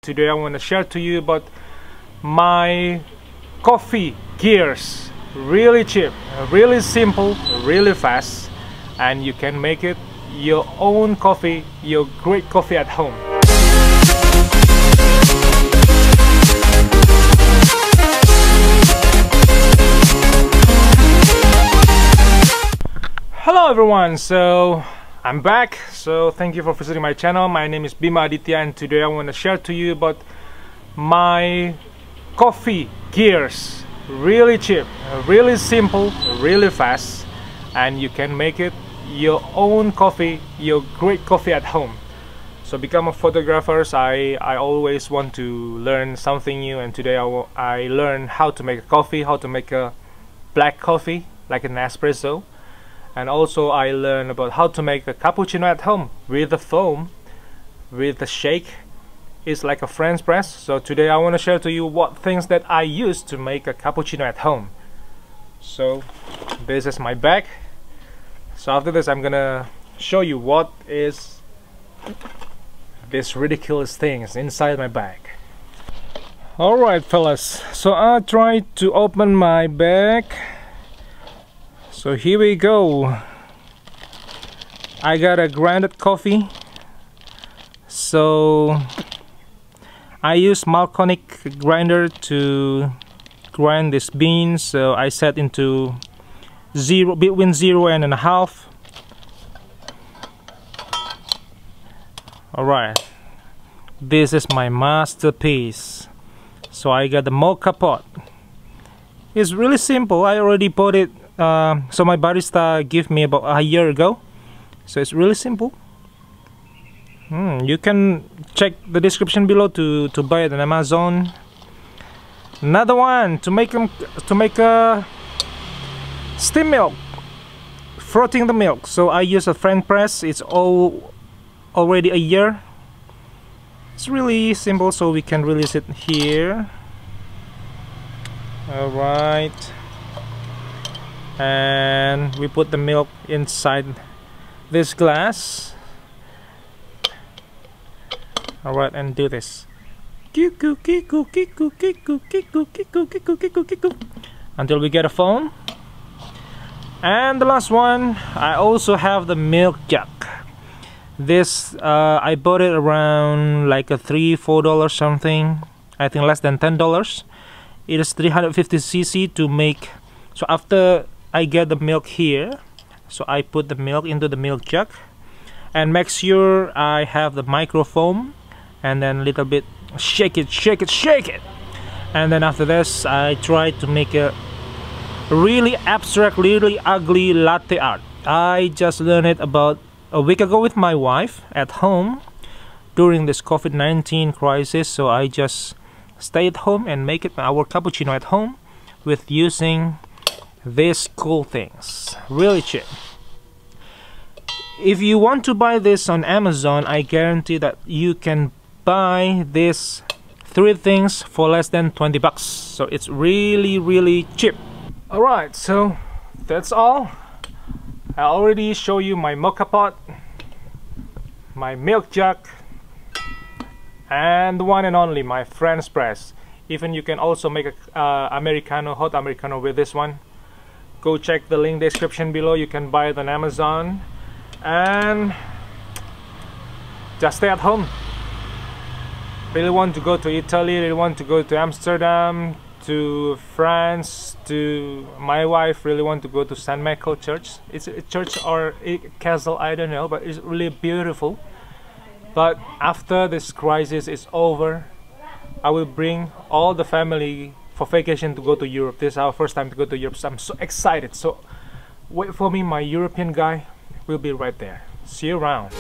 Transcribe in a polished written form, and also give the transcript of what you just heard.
today I want to share to you about my coffee gears. Really cheap, really simple, really fast, and you can make it your own coffee, your great coffee at home. Hello everyone, so I'm back. So thank you for visiting my channel. My name is Bima Aditya, and today I want to share to you about my coffee gears. Really cheap, really simple, really fast, and you can make it your own coffee, your great coffee at home. So become a photographer. I always want to learn something new, and today I learned how to make a coffee, how to make a black coffee like an espresso. And also I learned about how to make a cappuccino at home with the foam, with the shake. It's like a French press. So today I want to share to you what things that I use to make a cappuccino at home. So this is my bag. So after this I'm gonna show you what is this ridiculous things inside my bag. Alright fellas, so I tried to open my bag. So here we go. I got a grounded coffee. So I use Malconic grinder to grind these beans. So I set into between 0 and 1.5. Alright, this is my masterpiece. So I got the mocha pot. It's really simple. I already bought it. So my barista gave me about a year ago. So it's really simple. You can check the description below to buy it on Amazon. Another one to make a steam milk, frothing the milk. So I use a French press. It's already a year. It's really simple, so we can release it here. All right. And we put the milk inside this glass. Alright, and do this until we get a foam. And the last one, I also have the milk jug. This I bought it around like a $3-4 something, I think less than $10. It is 350 cc to make. So after I get the milk here, so I put the milk into the milk jug and make sure I have the micro foam, and then a little bit shake it, and then after this I try to make a really abstract, really ugly latte art. I just learned it about a week ago with my wife at home during this COVID-19 crisis. So I just stay at home and make it our cappuccino at home with using these cool things. Really cheap. If you want to buy this on Amazon, I guarantee that you can buy these 3 things for less than 20 bucks. So it's really cheap. Alright, so that's all. I already show you my mocha pot, my milk jug, and the one and only my French press. Even you can also make a Americano, hot Americano with this one. Go check the link description below. You can buy it on Amazon, and just stay at home. Really want to go to Italy, really want to go to Amsterdam, to France, to my wife really want to go to St. Michael Church. It's a church or a castle, I don't know, but it's really beautiful. But after this crisis is over, I will bring all the family for vacation to go to Europe. This is our first time to go to Europe, so I'm so excited. So wait for me, my European guy will be right there. See you around.